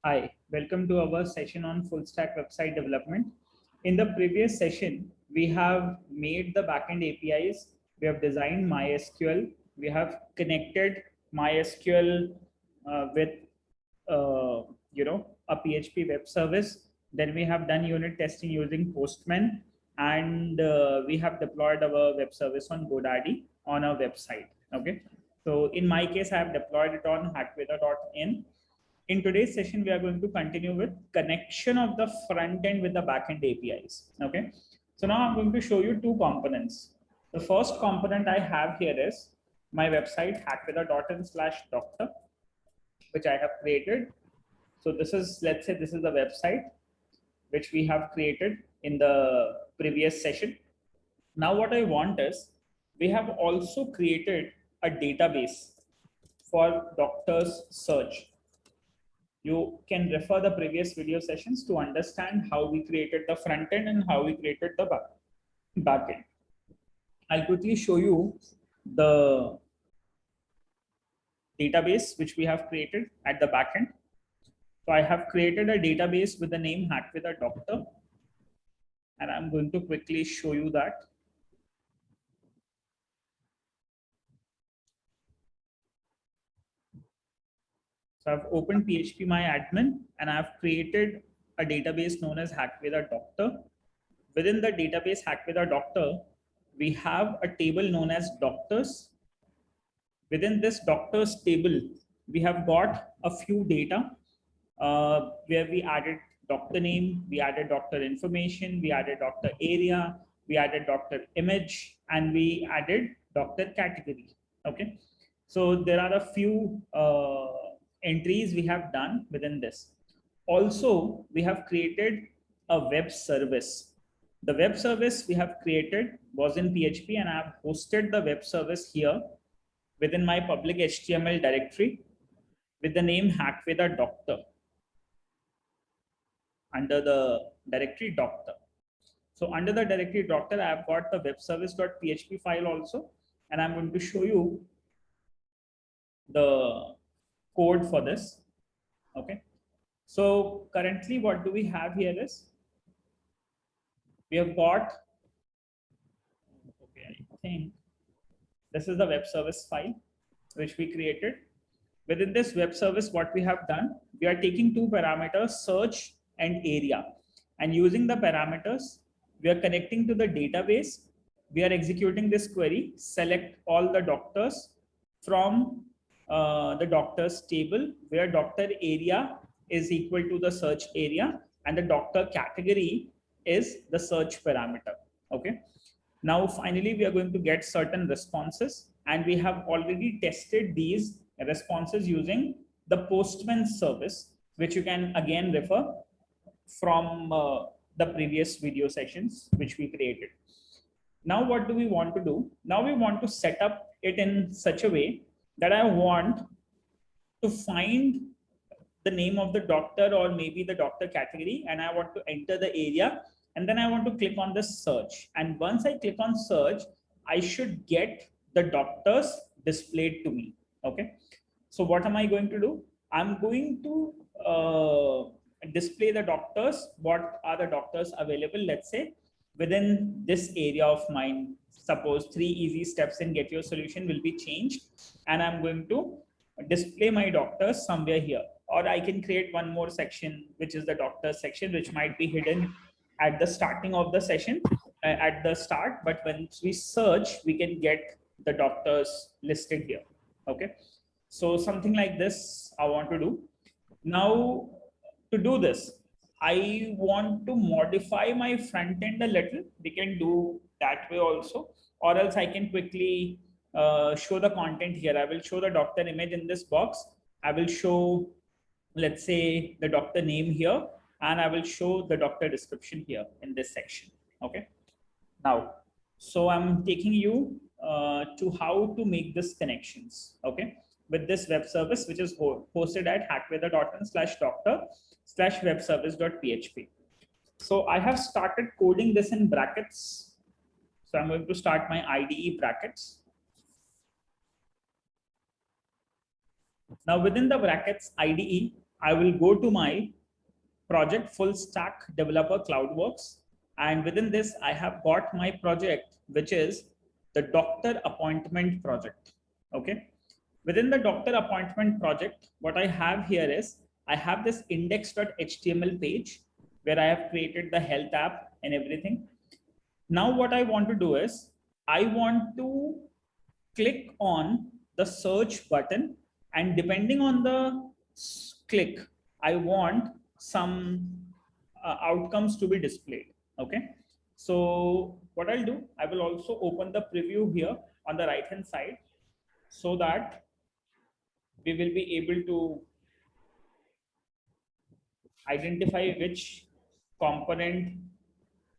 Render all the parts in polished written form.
Hi, welcome to our session on full stack website development. In the previous session, we have made the backend APIs, we have designed MySQL, we have connected MySQL with a PHP web service. Then we have done unit testing using Postman, and we have deployed our web service on GoDaddy on our website. Okay, so in my case, I have deployed it on hackweather.in. In today's session, we are going to continue with connection of the front end with the backend APIs. Okay, so now I'm going to show you two components. The first component I have here is my website hackweather.in/doctor, which I have created. So this is, let's say this is the website which we have created in the previous session. Now what I want is, we have also created a database for doctors search. You can refer the previous video sessions to understand how we created the front end and how we created the back end. I'll quickly show you the database which we have created at the back end. So I have created a database with the name hackweather.doctor, and I'm going to quickly show you that. So I've opened phpMyAdmin and I've created a database known as hackweather.doctor. Within the database hackweather.doctor, we have a table known as doctors. Within this doctors table, we have got a few data where we added doctor name, we added doctor information, we added doctor area, we added doctor image, and we added doctor category. Okay, so there are a few entries we have done within this. Also, we have created a web service. The web service we have created was in PHP, and I have hosted the web service here within my public HTML directory with the name hackweather.doctor under the directory doctor. So under the directory doctor, I have got the web service.php file also, and I'm going to show you the code for this. Okay. So currently what do we have here is, we have got, okay, I think this is the web service file which we created. Within this web service, what we have done, we are taking two parameters, search and area. And using the parameters, we are connecting to the database. We are executing this query, select all the doctors from the doctors table, where doctor area is equal to the search area and the doctor category is the search parameter. Okay. Now, finally, we are going to get certain responses, and we have already tested these responses using the Postman service, which you can again refer from the previous video sessions which we created. Now, what do we want to do? Now we want to set up it in such a way that I want to find the name of the doctor or maybe the doctor category, and I want to enter the area, and then I want to click on the search. And once I click on search, I should get the doctors displayed to me. Okay. So what am I going to do? I'm going to display the doctors. What are the doctors available? Let's say within this area of mine, suppose 3 easy steps in Get Your Solution will be changed, and I'm going to display my doctors somewhere here. Or I can create one more section, which is the doctors section, which might be hidden at the starting of the session, at the start. But when we search, we can get the doctors listed here. Okay. So something like this I want to do. Now, to do this, I want to modify my front end a little. We can do that way also, or else I can quickly show the content here. I will show the doctor image in this box. I will show, let's say, the doctor name here, and I will show the doctor description here in this section. Okay. Now, so I'm taking you to how to make this connections. Okay. With this web service, which is hosted at hackweather.in/doctor/webservice.php. So I have started coding this in brackets. So I'm going to start my IDE brackets. Now within the brackets IDE, I will go to my project full stack developer CloudWorks. And within this, I have got my project, which is the doctor appointment project. Okay. Within the doctor appointment project, what I have here is I have this index.html page where I have created the health app and everything. Now, what I want to do is I want to click on the search button, and depending on the click, I want some outcomes to be displayed. Okay. So what I'll do, I will also open the preview here on the right hand side so that we will be able to identify which component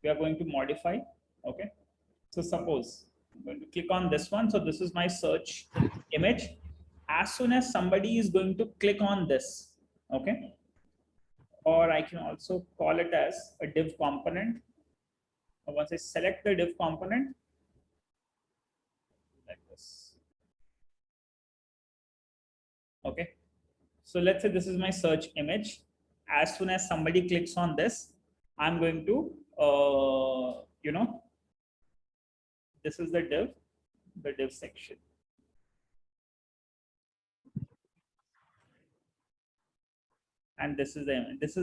we are going to modify. Okay. So suppose I'm going to click on this one. So this is my search image. As soon as somebody is going to click on this, okay, or I can also call it as a div component. Once I select the div component, like this. Okay. So let's say this is my search image. As soon as somebody clicks on this, I'm going to, this is the div section. And this is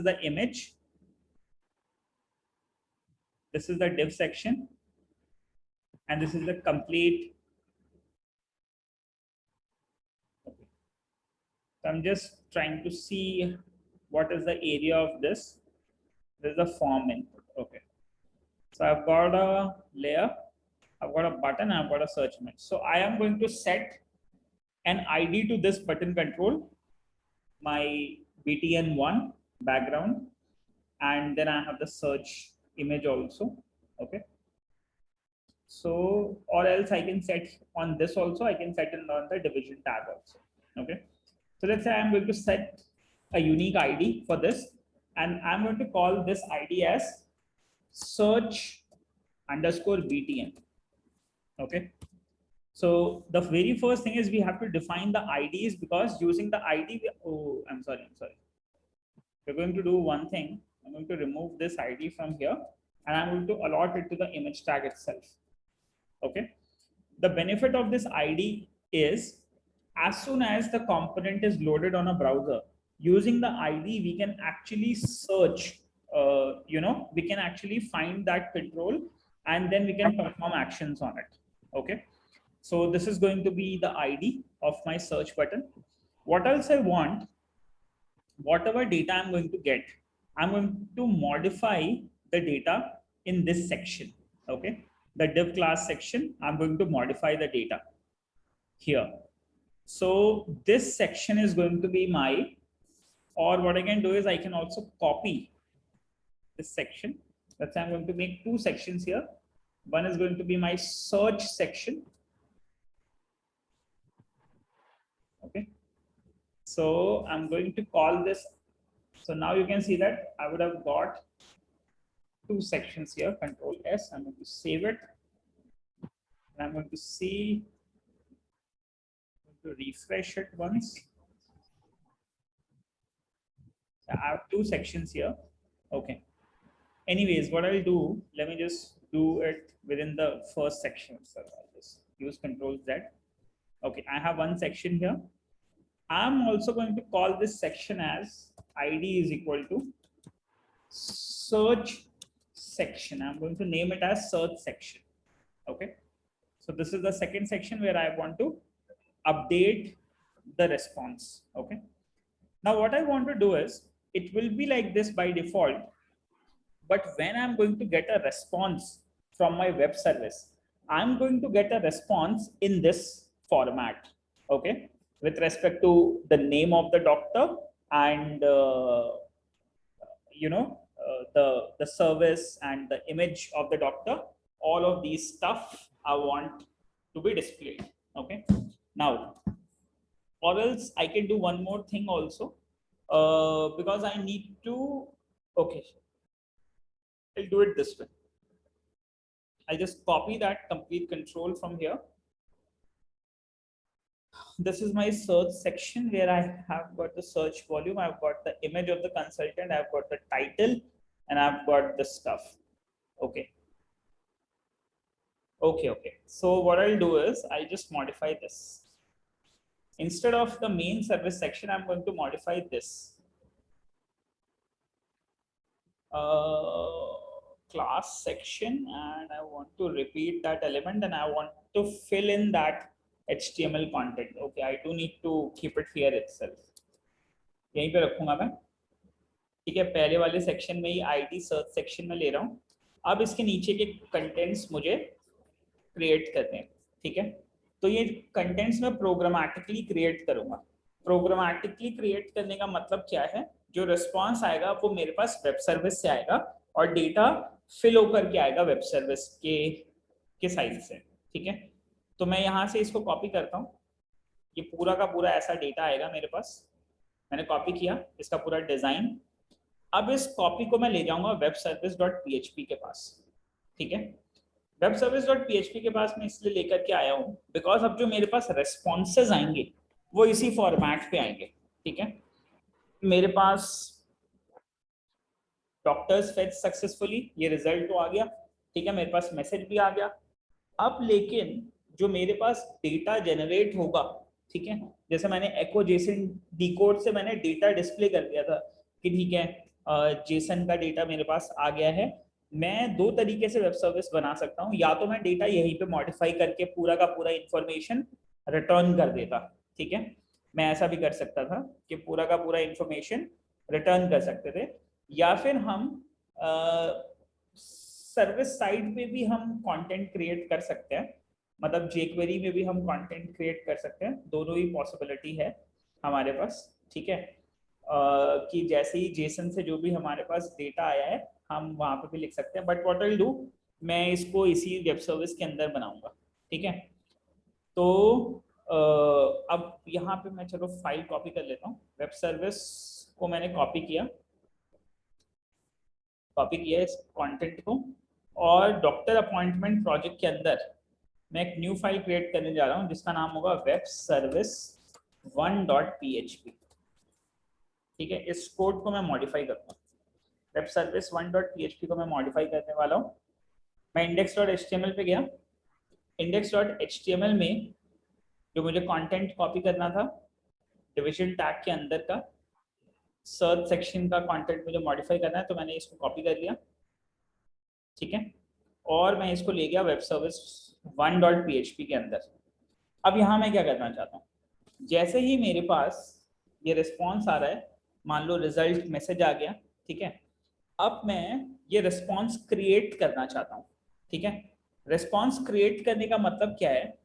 the image. This is the div section. And this is the complete. Okay. So I'm just trying to see what is the area of this. This is the form input. Okay. So I've got a layer, I've got a button, I've got a search image. So I am going to set an ID to this button control, my BTN1 background, and then I have the search image also. Okay. So, or else I can set on this also, I can set it on the division tab also. Okay. So let's say I'm going to set a unique ID for this, and I'm going to call this ID as search underscore BTN. Okay. So the very first thing is we have to define the IDs, because using the ID, I'm sorry. We're going to do one thing. I'm going to remove this ID from here, and I'm going to allot it to the image tag itself. Okay. The benefit of this ID is as soon as the component is loaded on a browser, using the ID, we can actually search, we can actually find that control, and then we can perform actions on it. Okay. So this is going to be the ID of my search button. What else I want, whatever data I'm going to get, I'm going to modify the data in this section. Okay. The div class section, I'm going to modify the data here. So this section is going to be my, or what I can do is I can also copy this section. Let's say I'm going to make two sections here. One is going to be my search section. Okay. So I'm going to call this. So now you can see that I would have got two sections here, Control S. I'm going to save it. And I'm going to see, to refresh it once. I have two sections here. Okay. Anyways, what I'll do, let me just do it within the first section. So I'll just use Control Z. Okay, I have one section here. I'm also going to call this section as ID is equal to search section. I'm going to name it as search section. Okay. So this is the second section where I want to update the response. Okay. Now what I want to do is, it will be like this by default, but when I'm going to get a response from my web service, I'm going to get a response in this format. Okay. With respect to the name of the doctor and, the service and the image of the doctor, all of these stuff I want to be displayed. Okay. Now, or else I can do one more thing also, because I need to, okay, I'll do it this way. I'll just copy that complete control from here. this is my search section where I have got the search volume, I've got the image of the consultant, I've got the title, and I've got the stuff. Okay. Okay. So what I'll do is I'll just modify this. Instead of the main service section, I'm going to modify this. Class section, and I want to repeat that element, and I want to fill in that HTML content. Okay, I do need to keep it here itself. यहीं पे रखूंगा मैं, ठीक है। पहले वाले section में ही IT search section में ले रहा हूँ। अब इसके नीचे के कंटेंट्स मुझे क्रिएट करने हैं, ठीक है। तो ये कंटेंट्स मैं प्रोग्रामेटिकली क्रिएट करूंगा। प्रोग्रामेटिकली क्रिएट करने का मतलब क्या है, जो रिस्पॉन्स आएगा वो मेरे पास वेब सर्विस से आएगा और डेटा फिल होकर के आएगा वेब सर्विस के साइड से, ठीक है। तो मैं यहाँ से इसको कॉपी करता हूँ, ये पूरा का पूरा ऐसा डेटा आएगा मेरे पास। मैंने कॉपी किया इसका पूरा डिजाइन। अब इस कॉपी को मैं ले जाऊंगा वेब सर्विस डॉट PHP के पास, ठीक है। वेब सर्विस डॉट PHP के पास मैं इसलिए लेकर के आया हूँ बिकॉज अब जो मेरे पास रेस्पॉन्सेज आएंगे वो इसी फॉर्मेट पे आएंगे, ठीक है। मेरे पास डॉक्टर्स फेच सक्सेसफुली, ये रिजल्ट तो आ गया, ठीक है। मेरे पास मैसेज भी आ गया। अब लेकिन जो मेरे पास डेटा जनरेट होगा, ठीक है, जैसे मैंने एको जेसन डिकोड से मैंने डेटा डिस्प्ले कर दिया था कि ठीक है जेसन का डेटा मेरे पास आ गया है। मैं दो तरीके से वेब सर्विस बना सकता हूँ, या तो मैं डेटा यहीं पे मॉडिफाई करके पूरा का पूरा इंफॉर्मेशन रिटर्न कर देता, ठीक है। मैं ऐसा भी कर सकता था कि पूरा का पूरा इंफॉर्मेशन रिटर्न कर सकते थे, या फिर हम सर्विस साइड पे भी हम कंटेंट क्रिएट कर सकते हैं, मतलब jQuery में भी हम कंटेंट क्रिएट कर सकते हैं। दोनों ही पॉसिबिलिटी है हमारे पास, ठीक है। कि जैसे ही जेसन से जो भी हमारे पास डेटा आया है हम वहाँ पे भी लिख सकते हैं, but what I will do, मैं इसको इसी वेब सर्विस के अंदर बनाऊंगा, ठीक है। तो अब यहाँ पे मैं चलो फाइल कॉपी कर लेता हूँ। वेब सर्विस को मैंने कॉपी किया इस कंटेंट को, और डॉक्टर अपॉइंटमेंट प्रोजेक्ट के अंदर मैं एक न्यू फाइल क्रिएट करने जा रहा हूँ जिसका नाम होगा वेब सर्विस 1.php, ठीक है। इस कोड को मैं मॉडिफाई करूँगा। वेब सर्विस 1.php को मैं मॉडिफाई करने वाला हूँ। मैं index.html पे गया। index.html में जो मुझे कंटेंट कॉपी करना था डिविजन टैग के अंदर का सर्च सेक्शन का कंटेंट मुझे मॉडिफाई करना है, तो मैंने इसको कॉपी कर लिया, ठीक है। और मैं इसको ले गया वेब सर्विस 1.php के अंदर। अब यहाँ मैं क्या करना चाहता हूँ, जैसे ही मेरे पास ये रिस्पॉन्स आ रहा है, मान लो रिजल्ट मैसेज आ गया, ठीक है। अब मैं ये रिस्पॉन्स क्रिएट करना चाहता हूँ, ठीक है। रिस्पॉन्स क्रिएट करने का मतलब क्या है,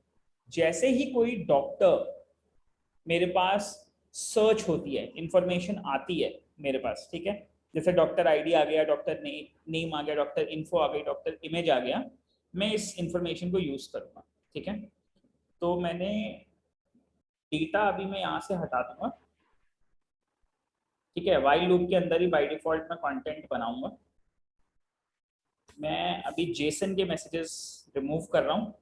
जैसे ही कोई डॉक्टर मेरे पास सर्च होती है, इंफॉर्मेशन आती है मेरे पास, ठीक है। जैसे डॉक्टर आईडी आ गया, डॉक्टर नेम आ गया, डॉक्टर इन्फो आ गई, डॉक्टर इमेज आ गया, मैं इस इंफॉर्मेशन को यूज करूंगा, ठीक है। तो मैंने डेटा अभी मैं यहाँ से हटा दूंगा, ठीक है। वाइल लूप के अंदर ही बाय डिफॉल्ट मैं कंटेंट बनाऊंगा। मैं अभी जेसन के मैसेजेस रिमूव कर रहा हूँ,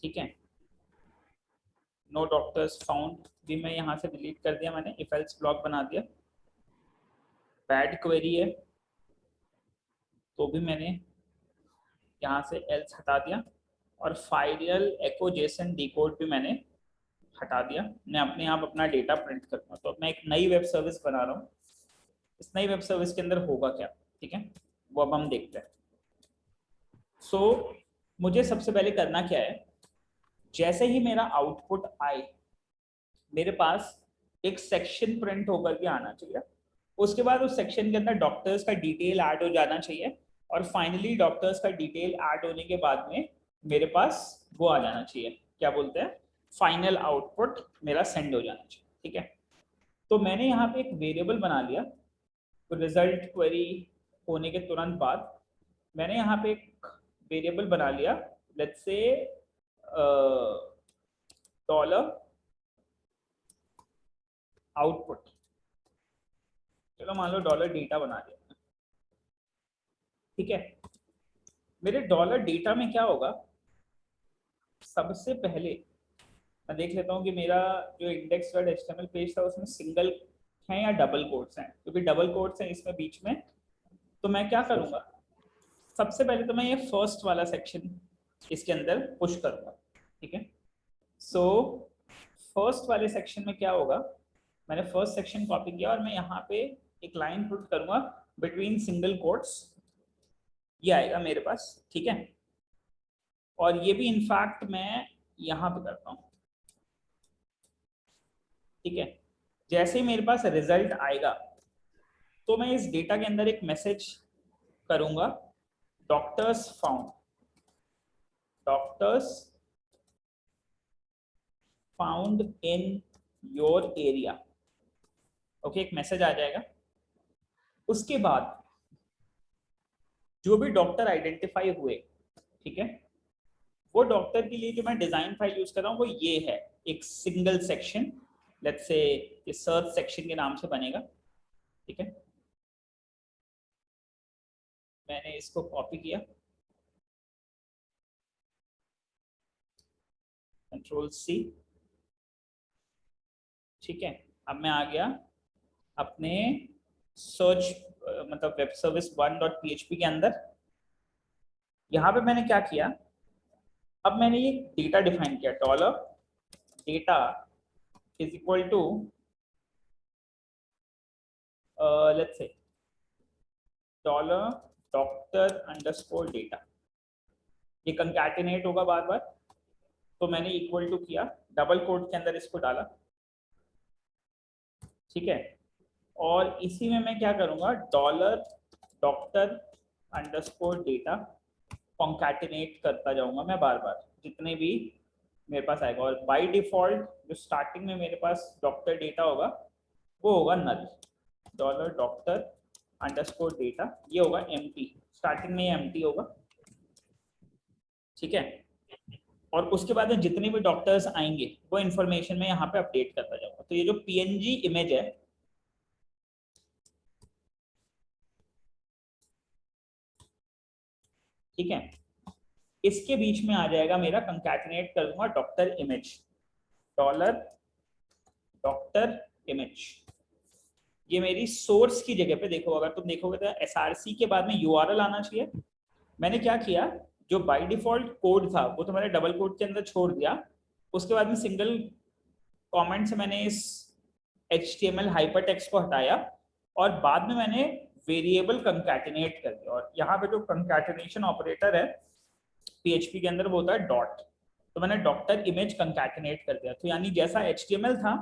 ठीक है। नो डॉक्टर्स फाउंड भी मैं यहाँ से डिलीट कर दिया, मैंने इफ एल्स ब्लॉक बना दिया। बैड क्वेरी है तो भी मैंने यहाँ से एल्स हटा दिया, और फाइनल एको जेसन डिकोड भी मैंने हटा दिया। मैं अपने आप अपना डेटा प्रिंट करूँगा। तो मैं एक नई वेब सर्विस बना रहा हूँ। इस नई वेब सर्विस के अंदर होगा क्या, ठीक है, वो अब हम देखते हैं। सो मुझे सबसे पहले करना क्या है, जैसे ही मेरा आउटपुट आए मेरे पास एक सेक्शन प्रिंट होकर के आना चाहिए। उसके बाद उस सेक्शन के अंदर डॉक्टर्स का डिटेल ऐड हो जाना चाहिए, और फाइनली डॉक्टर्स का डिटेल ऐड होने के बाद में मेरे पास वो आ जाना चाहिए, क्या बोलते हैं, फाइनल आउटपुट मेरा सेंड हो जाना चाहिए, ठीक है। तो मैंने यहाँ पे एक वेरिएबल बना लिया। तो रिजल्ट क्वेरी होने के तुरंत बाद मैंने यहाँ पे एक वेरिएबल बना लिया, लेट्स से डॉलर आउटपुट। चलो मान लो डॉलर डेटा बना लिया, ठीक है। मेरे डॉलर डेटा में क्या होगा, सबसे पहले मैं देख लेता हूँ कि मेरा जो इंडेक्स डॉट एचटीएमएल पेज था उसमें सिंगल है या डबल कोट्स हैं, क्योंकि डबल कोट्स हैं इसमें बीच में। तो मैं क्या करूँगा, सबसे पहले तो मैं ये फर्स्ट वाला सेक्शन इसके अंदर पुश करूँगा, ठीक है। सो फर्स्ट वाले सेक्शन में क्या होगा, मैंने फर्स्ट सेक्शन कॉपी किया और मैं यहाँ पे एक लाइन पुट करूँगा बिटवीन सिंगल कोट्स, ये आएगा मेरे पास, ठीक है। और ये भी इनफैक्ट मैं यहाँ पे करता हूँ, ठीक है। जैसे ही मेरे पास रिजल्ट आएगा तो मैं इस डेटा के अंदर एक मैसेज करूंगा, doctors found, doctors found in your area, okay, एक मैसेज आ जाएगा। उसके बाद जो भी डॉक्टर आइडेंटिफाई हुए, ठीक है, वो डॉक्टर के लिए जो मैं डिजाइन फाइल यूज कर रहा हूँ वो ये है, एक सिंगल सेक्शन, लेट्स से ये सर्च सेक्शन के नाम से बनेगा, ठीक है। मैंने इसको कॉपी किया, कंट्रोल सी, ठीक है। अब मैं आ गया अपने सर्च मतलब वेब सर्विस 1.php के अंदर। यहाँ पे मैंने क्या किया, अब मैंने ये डेटा डिफाइन किया, dollar data is equal to let's say dollar doctor underscore data, ये कंकैटिनेट होगा बार बार, तो मैंने इक्वल टू किया, डबल कोट के अंदर इसको डाला, ठीक है। और इसी में मैं क्या करूंगा, dollar doctor underscore data concatenate करता जाऊंगा मैं बार बार जितने भी मेरे पास आएगा। और बाय डिफॉल्ट जो स्टार्टिंग में मेरे पास डॉक्टर डेटा होगा वो होगा नल, डॉलर डॉक्टर अंडरस्कोर डेटा, ये होगा एम्प्टी, स्टार्टिंग में एम्प्टी होगा, ठीक है। और उसके बाद में जितने भी डॉक्टर्स आएंगे वो इन्फॉर्मेशन में यहाँ पे अपडेट करता जाऊंगा। तो ये जो पीएनजी इमेज है, ठीक है, इसके बीच में आ जाएगा मेरा, कंकैटिनेट कर दूंगा doctor image, dollar doctor image. ये मेरी सोर्स की जगह पे देखो, अगर तुम देखोगे तो एसआरसी के बाद में यूआरएल आना चाहिए। मैंने क्या किया, जो बाय डिफॉल्ट कोड था वो तो मैंने डबल कोड के अंदर छोड़ दिया, उसके बाद में सिंगल कमेंट से मैंने इस HTML हाइपरटेक्स्ट को हटाया और बाद में मैंने वेरिएबल कंकैटिनेट कर दिया। और यहाँ पे जो कंकैटिनेशन ऑपरेटर है PHP के अंदर वो होता है डॉट, तो मैंने डॉक्टर इमेज कंकैटिनेट कर दिया। तो यानी जैसा HTML था,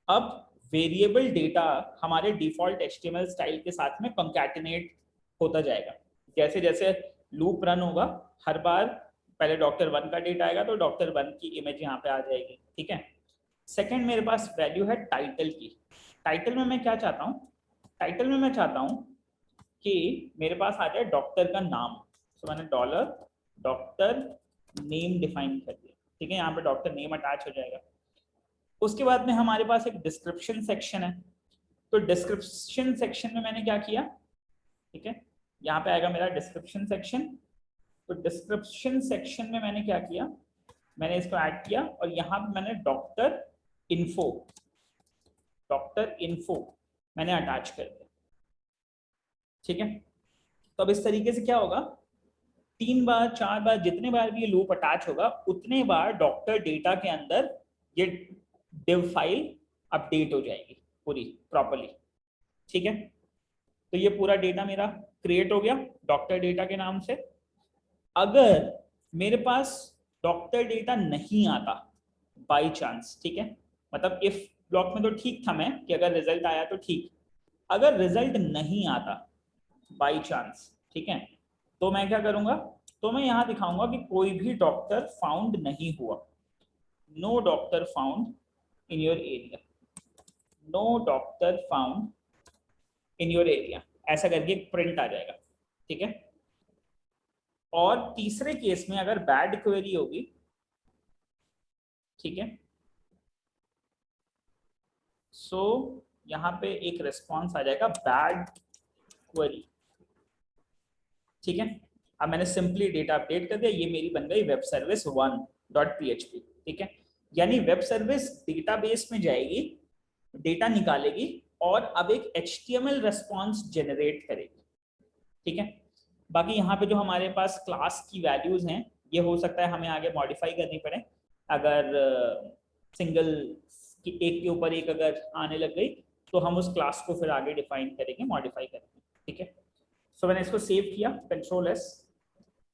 अब वेरिएबल डेटा हमारे डिफॉल्ट HTML स्टाइल के साथ में कंकैटिनेट होता जाएगा। जैसे जैसे लूप रन होगा, हर बार पहले डॉक्टर 1 का डेटा आएगा तो डॉक्टर 1 की इमेज यहाँ पे आ जाएगी, ठीक है। सेकंड मेरे पास वैल्यू है टाइटल की। टाइटल में मैं क्या चाहता हूँ, टाइटल में मैं चाहता हूँ कि मेरे पास आ जाए डॉक्टर का नाम, तो मैंने डॉलर डॉक्टर नेम डिफाइन कर दिया, ठीक है। यहाँ पे डॉक्टर नेम अटैच हो जाएगा। उसके बाद में हमारे पास एक डिस्क्रिप्शन सेक्शन है, तो डिस्क्रिप्शन सेक्शन में मैंने क्या किया, ठीक है, यहाँ पे आएगा मेरा डिस्क्रिप्शन सेक्शन। तो डिस्क्रिप्शन सेक्शन में मैंने क्या किया, मैंने इसको ऐड किया और यहाँ पे मैंने डॉक्टर इन्फो मैंने अटैच कर दिया, ठीक है। तो अब इस तरीके से क्या होगा, 3 बार 4 बार जितने बार भी ये लूप अटैच होगा उतने बार डॉक्टर डेटा के अंदर ये डिव फाइल अपडेट हो जाएगी पूरी प्रॉपर्ली, ठीक है। तो ये पूरा डेटा मेरा क्रिएट हो गया डॉक्टर डेटा के नाम से। अगर मेरे पास डॉक्टर डेटा नहीं आता बाई चांस, ठीक है, मतलब इफ ब्लॉक में तो ठीक था मैं कि अगर रिजल्ट आया तो ठीक, अगर रिजल्ट नहीं आता बाई चांस, ठीक है, तो मैं क्या करूंगा, तो मैं यहाँ दिखाऊंगा कि कोई भी डॉक्टर फाउंड नहीं हुआ, no doctor found in your area, no doctor found in your area, ऐसा करके एक प्रिंट आ जाएगा, ठीक है। और तीसरे केस में अगर बैड क्वेरी होगी, ठीक है, सो यहाँ पे एक रिस्पॉन्स आ जाएगा बैड क्वेरी, ठीक है। अब मैंने सिंपली डेटा अपडेट कर दिया, ये मेरी बन गई वेब सर्विस 1। .php, ठीक है। यानी वेब सर्विस डेटाबेस में जाएगी, डेटा निकालेगी और अब एक HTML रेस्पॉन्स जनरेट करेगी, ठीक है। बाकी यहाँ पे जो हमारे पास क्लास की वैल्यूज हैं, ये हो सकता है हमें आगे मॉडिफाई करनी पड़े, अगर सिंगल एक के ऊपर एक अगर आने लग गई तो हम उस क्लास को फिर आगे डिफाइन करेंगे, मॉडिफाई करेंगे, ठीक है। सो मैंने इसको सेव किया, कंट्रोल एस,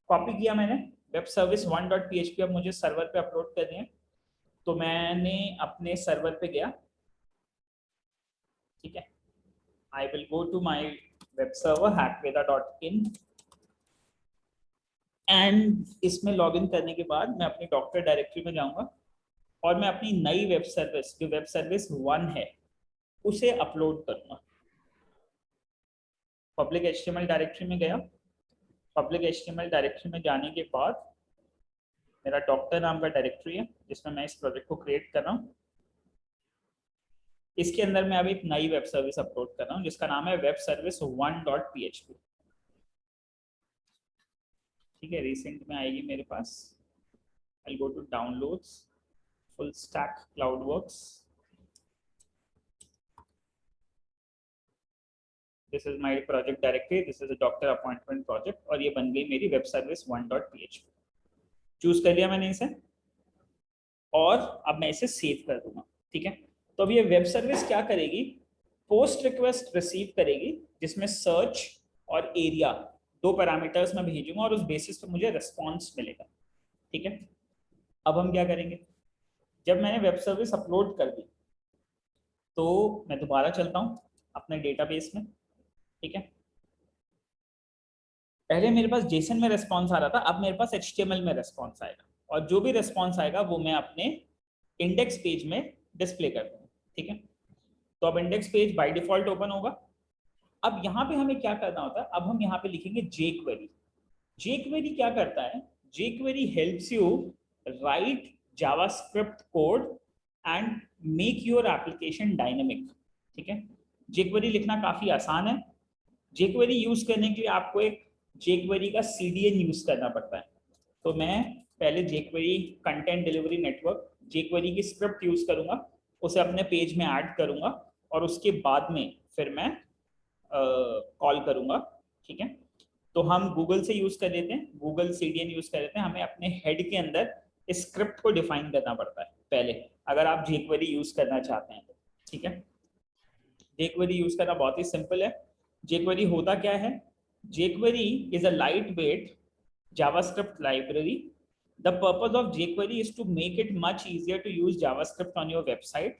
कॉपी किया मैंने, वेब सर्विस 1.php अब मुझे सर्वर पे अपलोड करनी है, तो मैंने अपने सर्वर पे गया, ठीक है। I will go to my web server hackveda.in and इसमें लॉगिन करने के बाद मैं अपनी डॉक्टर डायरेक्टरी में जाऊंगा और मैं अपनी नई वेब सर्विस जो वेब सर्विस 1 है उसे अपलोड करूंगा। पब्लिक HTML डायरेक्टरी में गया, पब्लिक HTML डायरेक्टरी में जाने के बाद मेरा डॉक्टर नाम का डायरेक्टरी है जिसमें मैं इस प्रोजेक्ट को क्रिएट कर रहा हूँ। इसके अंदर मैं अब एक नई वेब सर्विस अपलोड कर रहा हूँ जिसका नाम है वेब सर्विस 1.php, ठीक है। रिसेंट में आएगी मेरे पास, I go to downloads, full stack cloudworks, this is my project directory, this is a doctor appointment project और ये बन गई मेरी वेब सर्विस 1.php। चूज कर लिया मैंने इसे और अब मैं इसे सेव कर दूंगा, ठीक है। तो अब ये वेब सर्विस क्या करेगी, पोस्ट रिक्वेस्ट रिसीव करेगी जिसमें सर्च और एरिया 2 पैरामीटर्स मैं भेजूंगा और उस बेसिस पे मुझे रिस्पॉन्स मिलेगा, ठीक है। अब हम क्या करेंगे, जब मैंने वेब सर्विस अपलोड कर दी तो मैं दोबारा चलता हूँ अपने डेटाबेस में, ठीक है। पहले मेरे पास जेसन में रिस्पॉन्स आ रहा था, अब मेरे पास HTML में रिस्पॉन्स आएगा और जो भी रिस्पॉन्स आएगा वो मैं अपने इंडेक्स पेज में डिस्प्ले कर दूंगा, ठीक है। तो अब index page by default open होगा। अब यहाँ पे हमें क्या करना होता है, अब हम यहाँ पे लिखेंगे jQuery। jQuery क्या करता है, jQuery helps you write JavaScript code and make your application dynamic, ठीक है। jQuery लिखना काफी आसान है। jQuery यूज करने के लिए आपको एक jQuery का CDN यूज करना पड़ता है। तो मैं पहले jQuery content delivery network jQuery की स्क्रिप्ट यूज करूंगा, उसे अपने पेज में ऐड करूंगा और उसके बाद में फिर मैं कॉल करूंगा, ठीक है। तो हम गूगल से यूज कर लेते हैं, गूगल CDN यूज कर लेते हैं। हमें अपने हेड के अंदर इस स्क्रिप्ट को डिफाइन करना पड़ता है पहले, अगर आप jQuery यूज करना चाहते हैं, ठीक है। jQuery यूज करना बहुत ही सिंपल है। jQuery होता क्या है, jQuery is a lightweight JavaScript library. The purpose of jQuery is to make it much easier to use JavaScript on your website,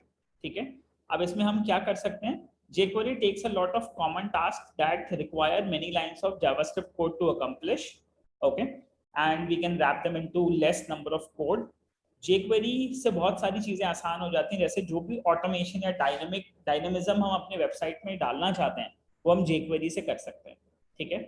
ठीक है। अब इसमें हम क्या कर सकते हैं, jQuery takes a lot of common tasks that require many lines of JavaScript code to accomplish, okay, and we can wrap them into less number of code. jQuery से बहुत सारी चीजें आसान हो जाती हैं, जैसे जो भी ऑटोमेशन या डायनेमिज्म हम अपने वेबसाइट में डालना चाहते हैं वो हम jQuery से कर सकते हैं, ठीक है।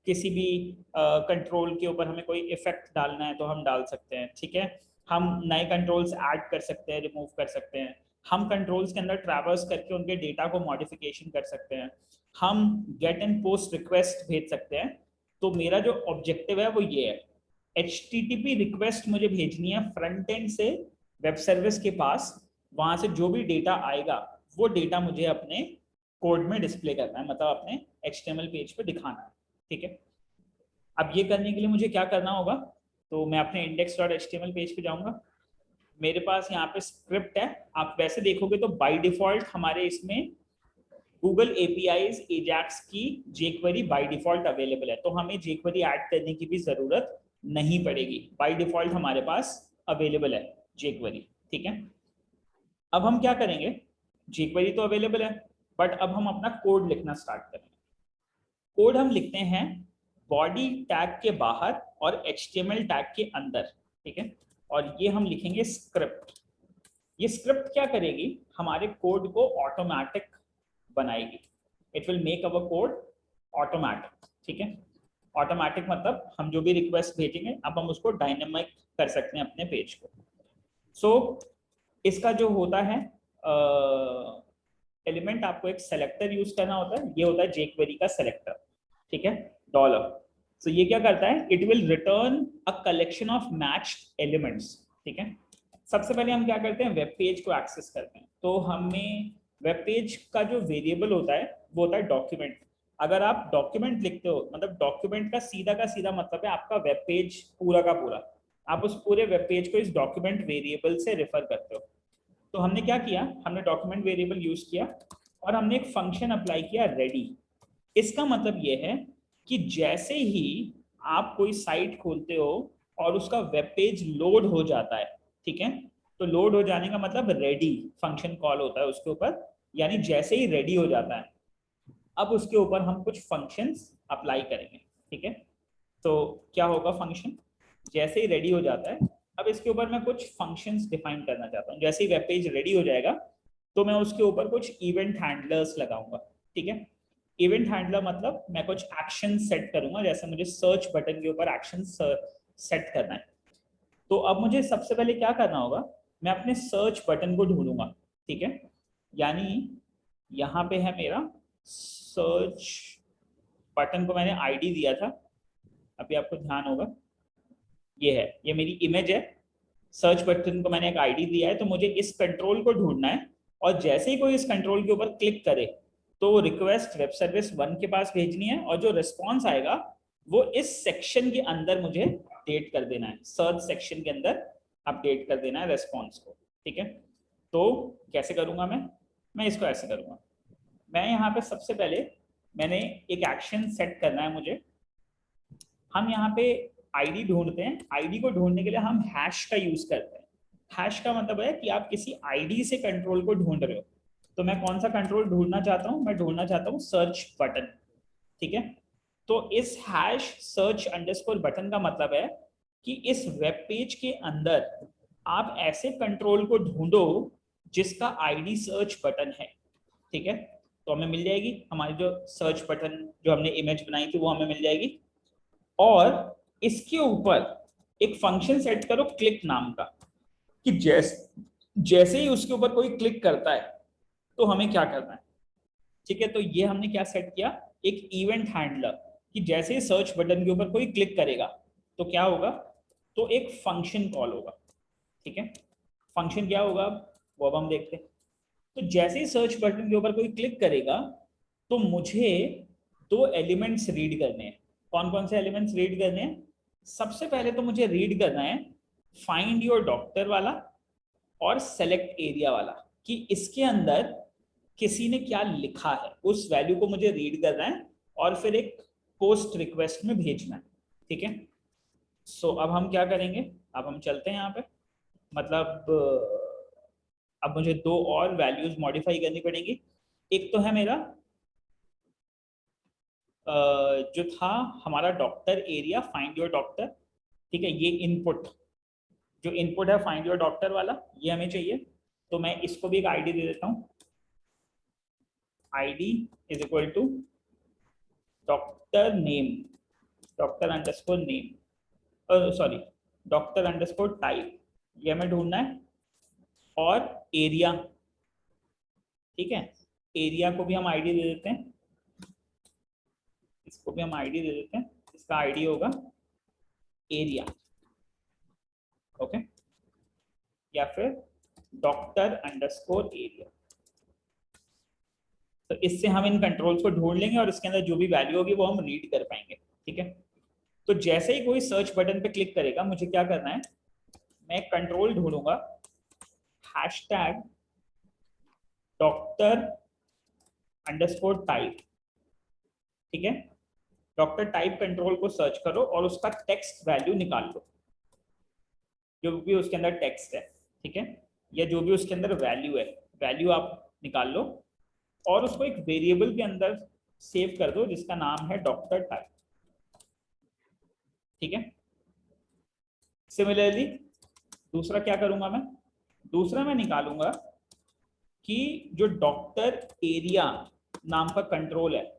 किसी भी कंट्रोल के ऊपर हमें कोई इफेक्ट डालना है तो हम डाल सकते हैं, ठीक है। हम नए कंट्रोल्स ऐड कर सकते हैं, रिमूव कर सकते हैं, हम कंट्रोल्स के अंदर ट्रैवर्स करके उनके डेटा को मॉडिफिकेशन कर सकते हैं, हम गेट एंड पोस्ट रिक्वेस्ट भेज सकते हैं। तो मेरा जो ऑब्जेक्टिव है वो ये है, HTTP रिक्वेस्ट मुझे भेजनी है फ्रंट एंड से वेब सर्विस के पास, वहां से जो भी डेटा आएगा वो डेटा मुझे अपने कोड में डिस्प्ले करना है, मतलब अपने HTML पेज पे दिखाना है, ठीक है। अब ये करने के लिए मुझे क्या करना होगा, तो मैं अपने index.html पेज पे जाऊंगा, मेरे पास यहाँ पे स्क्रिप्ट है। आप वैसे देखोगे तो बाय डिफॉल्ट हमारे इसमें गूगल APIs एजाक्स की jQuery बाय डिफॉल्ट अवेलेबल है, तो हमें jQuery ऐड करने की भी जरूरत नहीं पड़ेगी, बाय डिफॉल्ट हमारे पास अवेलेबल है jQuery, ठीक है। अब हम क्या करेंगे, jQuery तो अवेलेबल है बट अब हम अपना कोड लिखना स्टार्ट करेंगे। कोड हम लिखते हैं बॉडी टैग के बाहर और HTML टैग के अंदर, ठीक है। और ये हम लिखेंगे स्क्रिप्ट। ये स्क्रिप्ट क्या करेगी, हमारे कोड को ऑटोमेटिक बनाएगी। It will make our code automatic, ठीक है। ऑटोमेटिक मतलब हम जो भी रिक्वेस्ट भेजेंगे अब हम उसको डायनेमिक कर सकते हैं अपने पेज को। सो इसका जो होता है एलिमेंट, आपको एक सेलेक्टर यूज करना होता है, ये होता है jQuery का सेलेक्टर, ठीक है, $। सो ये क्या करता है, it will return a collection of matched elements. ठीक है। सबसे पहले हम क्या करते हैं, वेब पेज को एक्सेस करते हैं। तो हमें वेब पेज का जो वेरिएबल होता है वो होता है डॉक्यूमेंट। अगर आप डॉक्यूमेंट लिखते हो, मतलब डॉक्यूमेंट का सीधा मतलब है आपका वेब पेज पूरा का पूरा, आप उस पूरे वेब पेज को इस डॉक्यूमेंट वेरिएबल से रेफर करते हो। तो हमने क्या किया, हमने डॉक्यूमेंट वेरिएबल यूज किया और हमने एक फंक्शन अप्लाई किया रेडी। इसका मतलब ये है कि जैसे ही आप कोई साइट खोलते हो और उसका वेब पेज लोड हो जाता है, ठीक है, तो लोड हो जाने का मतलब रेडी फंक्शन कॉल होता है उसके ऊपर, यानी जैसे ही रेडी हो जाता है अब उसके ऊपर हम कुछ फंक्शंस अप्लाई करेंगे। ठीक है, तो क्या होगा फंक्शन, जैसे ही रेडी हो जाता है अब इसके ऊपर मैं कुछ फंक्शंस डिफाइन करना चाहता हूँ। जैसे ही वेब पेज रेडी हो जाएगा तो मैं उसके ऊपर कुछ इवेंट हैंडलर्स लगाऊंगा। ठीक है, इवेंट हैंडलर मतलब मैं कुछ एक्शन सेट करूंगा, जैसे मुझे सर्च बटन के ऊपर एक्शन सेट करना है। तो अब मुझे सबसे पहले क्या करना होगा, मैं अपने सर्च बटन को ढूंढूंगा। ठीक है, यानी यहाँ पे है मेरा सर्च बटन को मैंने आईडी दिया था, अभी आपको ध्यान होगा ये है, ये मेरी इमेज है। सर्च बटन को मैंने एक आईडी दिया है, तो मुझे इस कंट्रोल को ढूंढना है और जैसे ही कोई इस कंट्रोल के ऊपर क्लिक करे तो वो रिक्वेस्ट वेब सर्विस 1 के पास भेजनी है और जो रिस्पॉन्स आएगा वो इस सेक्शन के अंदर मुझे अपडेट कर देना है, सर्च सेक्शन के अंदर अपडेट कर देना है रिस्पॉन्स को। ठीक है, तो कैसे करूंगा मैं इसको ऐसे करूंगा। मैं यहाँ पे सबसे पहले मैंने एक एक्शन सेट करना है मुझे। हम यहाँ पे आईडी ढूंढते हैं, आईडी को ढूंढने के लिए हम हैश का यूज करते हैं। हैश का मतलब है कि आप किसी आईडी से कंट्रोल को ढूंढ रहे हो। तो मैं कौन सा कंट्रोल ढूंढना चाहता हूँ, मैं ढूंढना चाहता हूँ सर्च बटन। ठीक है, तो इस हैश सर्च अंडरस्कोर बटन का मतलब है कि इस वेब पेज के अंदर आप ऐसे कंट्रोल को ढूंढो जिसका आईडी सर्च बटन है। ठीक है, तो हमें मिल जाएगी हमारी जो सर्च बटन जो हमने इमेज बनाई थी वो हमें मिल जाएगी। और इसके ऊपर एक फंक्शन सेट करो क्लिक नाम का, कि जैसे ही उसके ऊपर कोई क्लिक करता है तो हमें क्या करना है। ठीक है, तो ये हमने क्या सेट किया, एक इवेंट हैंडलर, कि जैसे ही सर्च बटन के ऊपर कोई क्लिक करेगा तो क्या होगा, तो एक फंक्शन कॉल होगा। ठीक है, फंक्शन क्या होगा वो अब हम देखते हैं। तो जैसे ही सर्च बटन के ऊपर कोई क्लिक करेगा तो मुझे दो एलिमेंट्स रीड करने हैं। कौन कौन से एलिमेंट्स रीड करने हैं, सबसे पहले तो मुझे रीड करना है फाइंड योर डॉक्टर वाला और सेलेक्ट एरिया वाला, कि इसके अंदर किसी ने क्या लिखा है उस वैल्यू को मुझे रीड करना है और फिर एक पोस्ट रिक्वेस्ट में भेजना है। ठीक है, सो अब हम क्या करेंगे, अब हम चलते हैं यहाँ पे, मतलब अब मुझे दो और वैल्यूज मॉडिफाई करनी पड़ेंगी। एक तो है मेरा जो था हमारा doctor area find your doctor. ठीक है, ये इनपुट जो इनपुट है फाइंड योर डॉक्टर वाला ये हमें चाहिए। तो मैं इसको भी एक आईडी दे देता हूँ, ID is equal to doctor name, doctor underscore name, sorry doctor underscore type, ये हमें ढूंढना है। और एरिया, ठीक है, एरिया को भी हम आईडी दे देते हैं, इसको भी हम आईडी दे देते हैं, इसका आईडी होगा एरिया। ओके, या फिर डॉक्टर अंडरस्कोर एरिया। तो इससे हम इन कंट्रोल्स को ढूंढ लेंगे और इसके अंदर जो भी वैल्यू होगी वो हम रीड कर पाएंगे। ठीक है, तो जैसे ही कोई सर्च बटन पे क्लिक करेगा मुझे क्या करना है, मैं एक कंट्रोल ढूंढूंगा हैशटैग डॉक्टर अंडरस्कोर टाइप। ठीक है, डॉक्टर टाइप कंट्रोल को सर्च करो और उसका टेक्स्ट वैल्यू निकाल लो, जो भी उसके अंदर टेक्स्ट है। ठीक है, या जो भी उसके अंदर वैल्यू है वैल्यू आप निकाल लो और उसको एक वेरिएबल के अंदर सेव कर दो जिसका नाम है डॉक्टर टाइप। ठीक है, सिमिलरली दूसरा क्या करूंगा मैं, दूसरा मैं निकालूंगा कि जो डॉक्टर एरिया नाम का कंट्रोल है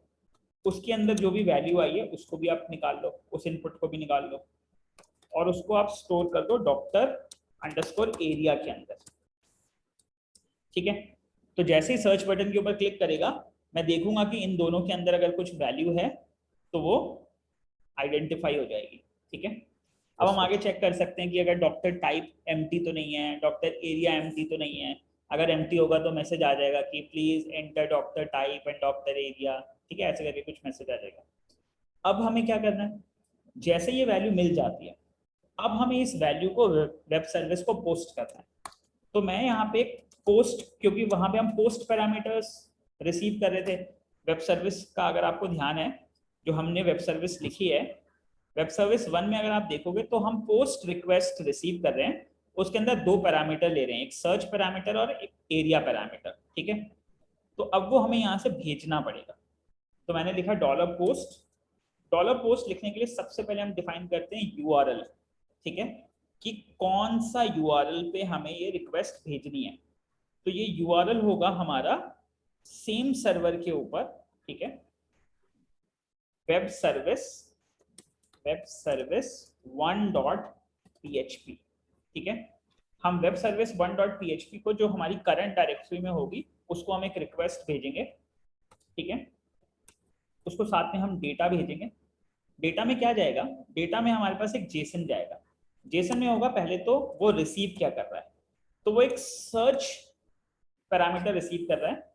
उसके अंदर जो भी वैल्यू आई है उसको भी आप निकाल लो, उस इनपुट को भी निकाल लो और उसको आप स्टोर कर दो डॉक्टर अंडरस्कोर एरिया के अंदर। ठीक है, तो जैसे ही सर्च बटन के ऊपर क्लिक करेगा मैं देखूंगा कि इन दोनों के अंदर अगर कुछ वैल्यू है तो वो आइडेंटिफाई हो जाएगी। ठीक है, अब हम आगे चेक कर सकते हैं कि अगर डॉक्टर टाइप एम्प्टी तो नहीं है, डॉक्टर एरिया एम्प्टी तो नहीं है। अगर एम्प्टी होगा तो मैसेज आ जाएगा कि please enter doctor type and doctor area, ठीक है, ऐसे करके कुछ मैसेज आ जाएगा। अब हमें क्या करना है, जैसे ये वैल्यू मिल जाती है, अब हमें इस वैल्यू को वेब सर्विस को पोस्ट करना है। तो मैं यहाँ पे पोस्ट, क्योंकि वहां पे हम पोस्ट पैरामीटर्स रिसीव कर रहे थे वेब सर्विस का, अगर आपको ध्यान है जो हमने वेब सर्विस लिखी है, वेब सर्विस 1 में अगर आप देखोगे तो हम पोस्ट रिक्वेस्ट रिसीव कर रहे हैं, उसके अंदर दो पैरामीटर ले रहे हैं, एक सर्च पैरामीटर और एक एरिया पैरामीटर, ठीक है। तो अब वो हमें यहाँ से भेजना पड़ेगा। तो मैंने लिखा डॉलर पोस्ट। डॉलर पोस्ट लिखने के लिए सबसे पहले हम डिफाइन करते हैं यूआरएल, ठीक है, कि कौन सा यूआरएल पे हमें ये रिक्वेस्ट भेजनी है। तो ये यूआरएल होगा हमारा सेम सर्वर के ऊपर, ठीक है, वेब सर्विस 1.php, ठीक है। हम वेब सर्विस 1.php को, जो हमारी करंट डायरेक्टरी में होगी, उसको हम एक रिक्वेस्ट भेजेंगे, ठीक है। उसको साथ में हम डेटा भेजेंगे। डेटा में क्या जाएगा, डेटा में हमारे पास एक जेसन जाएगा। जेसन में होगा पहले तो वो रिसीव क्या कर रहा है, तो वो एक सर्च पैरामीटर रिसीव कर रहा है।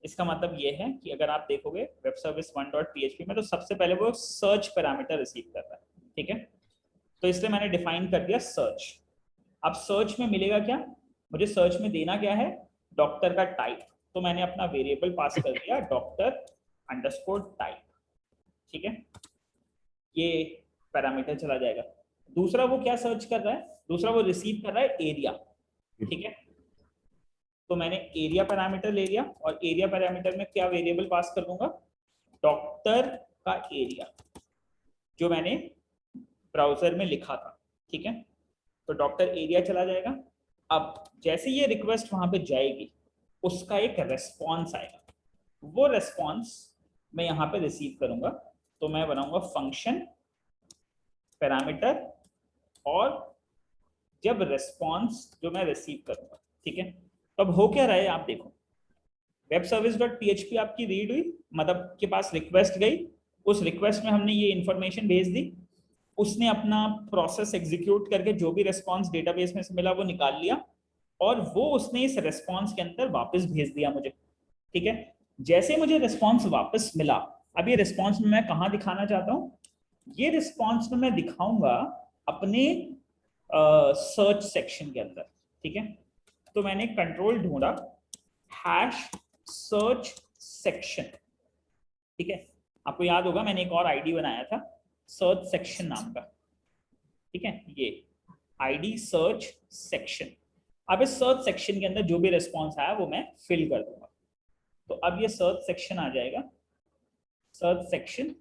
इसका मतलब ये है कि अगर आप देखोगे वेब सर्विस 1.php में, तो सबसे पहले वो सर्च पैरामीटर रिसीव कर रहा है, ठीक है। तो इसलिए मैंने डिफाइन कर दिया सर्च। अब सर्च में मिलेगा क्या, मुझे सर्च में देना क्या है, डॉक्टर का टाइप। तो मैंने अपना वेरिएबल पास कर दिया डॉक्टर अंडरस्कोर टाइप, ठीक है। ये पैरामीटर चला जाएगा। दूसरा वो क्या सर्च कर रहा है, दूसरा वो रिसीव कर रहा है एरिया, ठीक है। तो मैंने एरिया पैरामीटर ले लिया, और एरिया पैरामीटर में क्या वेरिएबल पास कर दूंगा, डॉक्टर का एरिया, जो मैंने ब्राउजर में लिखा था, ठीक है। तो डॉक्टर एरिया चला जाएगा। अब जैसे ये रिक्वेस्ट वहां पे जाएगी, उसका एक रेस्पॉन्स आएगा। वो रेस्पॉन्स मैं यहाँ पे रिसीव करूंगा। तो मैं बनाऊंगा फंक्शन पैरामीटर, और जब रेस्पॉन्स जो मैं रिसीव करूंगा, ठीक है। तो अब हो क्या रहा है आप देखो, वेब सर्विस डॉट पीएचपी आपकी रीड हुई, मतलब के पास रिक्वेस्ट गई, उस रिक्वेस्ट में हमने ये इंफॉर्मेशन भेज दी, उसने अपना प्रोसेस एग्जीक्यूट करके जो भी रेस्पॉन्स डेटाबेस में से मिला वो निकाल लिया, और वो उसने इस रेस्पॉन्स के अंदर वापस भेज दिया मुझे, ठीक है। जैसे मुझे रिस्पॉन्स वापस मिला, अब ये रिस्पॉन्स में मैं कहाँ दिखाना चाहता हूँ, ये रिस्पॉन्स में मैं दिखाऊंगा अपने सर्च सेक्शन के अंदर, ठीक है। तो मैंने कंट्रोल ढूंढा हैश सर्च सेक्शन, ठीक है। आपको याद होगा मैंने एक और आईडी बनाया था सर्च सेक्शन नाम का, ठीक है, ये आईडी सर्च सेक्शन। अब इस सर्च सेक्शन के अंदर जो भी रिस्पॉन्स आया वो मैं फिल कर दूंगा। तो अब ये सर्च सेक्शन आ जाएगा, सर्च सेक्शन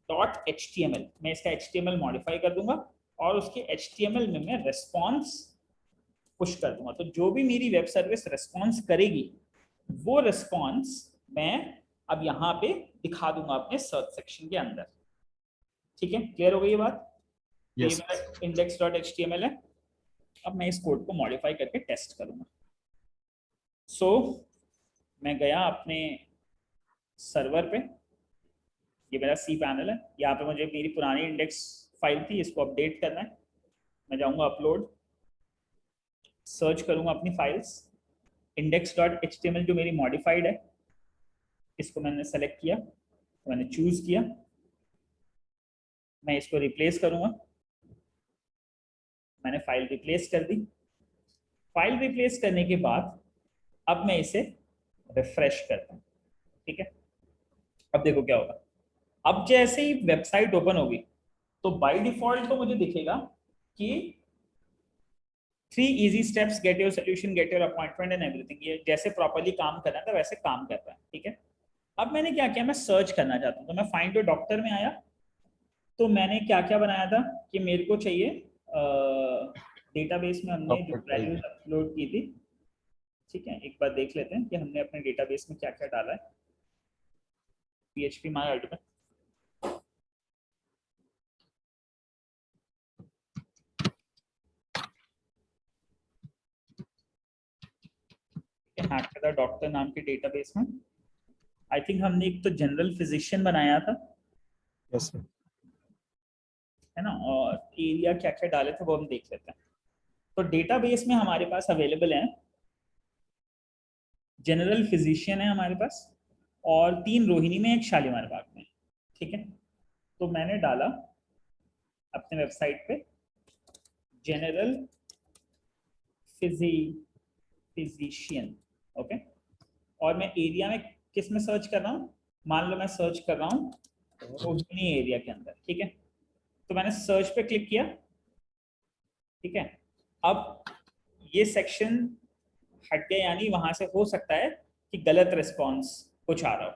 डॉट एचटीएमएल। मैं इसका एचटीएमएल मॉडिफाई कर दूंगा, और उसके एचटीएमएल में मैं रेस्पॉन्स पुश कर दूंगा। तो जो भी मेरी वेब सर्विस रेस्पॉन्स करेगी, वो रेस्पॉन्स मैं अब यहाँ पे दिखा दूंगा अपने सर्च सेक्शन के अंदर, ठीक है। क्लियर हो गई ये बात? ये मेरा इंडेक्स डॉट एचटीएमएल है। अब मैं इस कोड को मॉडिफाई करके टेस्ट करूंगा। सो मैं गया अपने सर्वर पे, ये मेरा सी पैनल है, यहाँ पे मुझे मेरी पुरानी इंडेक्स फाइल थी, इसको अपडेट करना है। मैं जाऊंगा अपलोड, सर्च करूंगा अपनी फाइल्स, इंडेक्स डॉट एचटीएमएल जो मेरी मॉडिफाइड है, इसको मैंने सेलेक्ट किया, मैंने चूज किया, मैं इसको रिप्लेस करूंगा। मैंने फाइल रिप्लेस कर दी। फाइल रिप्लेस करने के बाद अब मैं इसे रिफ्रेश करता हूँ, ठीक है। अब देखो क्या होगा, अब जैसे ही वेबसाइट ओपन होगी, तो बाय डिफॉल्ट तो मुझे दिखेगा कि 3 easy steps, get your solution, get your appointment and everything, ये जैसे प्रॉपर्ली काम कर रहा था वैसे काम कर रहा है, ठीक है। अब मैंने क्या किया, मैं सर्च करना चाहता हूँ, तो मैं फाइंड योर डॉक्टर में आया। तो मैंने क्या क्या बनाया था कि मेरे को चाहिए डेटाबेस में हमने जो वैल्यूज अपलोड की थी, ठीक है, एक बार देख लेते हैं कि हमने अपने डेटाबेस में क्या क्या डाला है। PHP माय अल्टीमेट, डॉक्टर नाम के डेटाबेस में आई थिंक हमने एक तो जनरल फिजिशियन बनाया था। Yes sir. है ना, और एरिया क्या क्या डाले थे वो हम देख लेते हैं। तो डेटाबेस में हमारे पास अवेलेबल है, जनरल फिजिशियन है हमारे पास, और 3 रोहिणी में, एक शालीमार बाग में। ठीक है, तो मैंने डाला अपने वेबसाइट पे जनरल फिजिशियन, ओके। और मैं एरिया में किस में सर्च कर रहा हूँ, मान लो मैं सर्च कर रहा हूँ रोहिणी एरिया के अंदर। ठीक है, तो मैंने सर्च पे क्लिक किया। ठीक है, अब ये सेक्शन हट गया, यानी वहां से हो सकता है कि गलत रिस्पॉन्स कुछ आ रहा हो।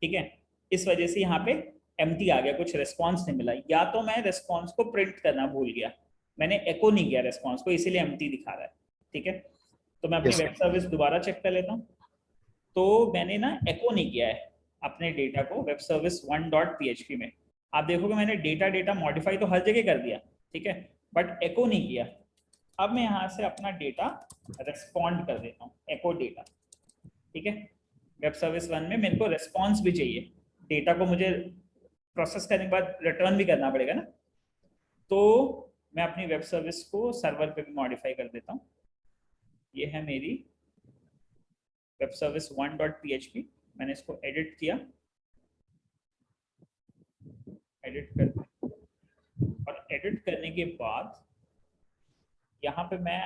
ठीक है, इस वजह से यहाँ पे एम्प्टी आ गया, कुछ रिस्पॉन्स नहीं मिला, या तो मैं रिस्पॉन्स को प्रिंट करना भूल गया, मैंने एको नहीं किया रिस्पॉन्स को, इसीलिए एम्प्टी दिखा रहा है। ठीक है, तो मैं अपनी Yes, वेब सर्विस दोबारा चेक कर लेता हूँ। तो मैंने ना एको नहीं किया है अपने डेटा को वेब सर्विस 1.php में। आप देखोगे मैंने डेटा डेटा मॉडिफाई तो हर जगह कर दिया, ठीक है, बट एको नहीं किया। अब मैं यहाँ से अपना डेटा रेस्पॉन्ड कर देता हूँ, एको डेटा। ठीक है, वेब सर्विस 1 में मेरे को रेस्पॉन्स भी चाहिए, डेटा को मुझे प्रोसेस करने के बाद रिटर्न भी करना पड़ेगा ना। तो मैं अपनी वेब सर्विस को सर्वर पे भी मॉडिफाई कर देता हूँ। ये है मेरी वेब सर्विस 1.php, मैंने इसको एडिट किया, एडिट कर, और एडिट करने के बाद यहाँ पे मैं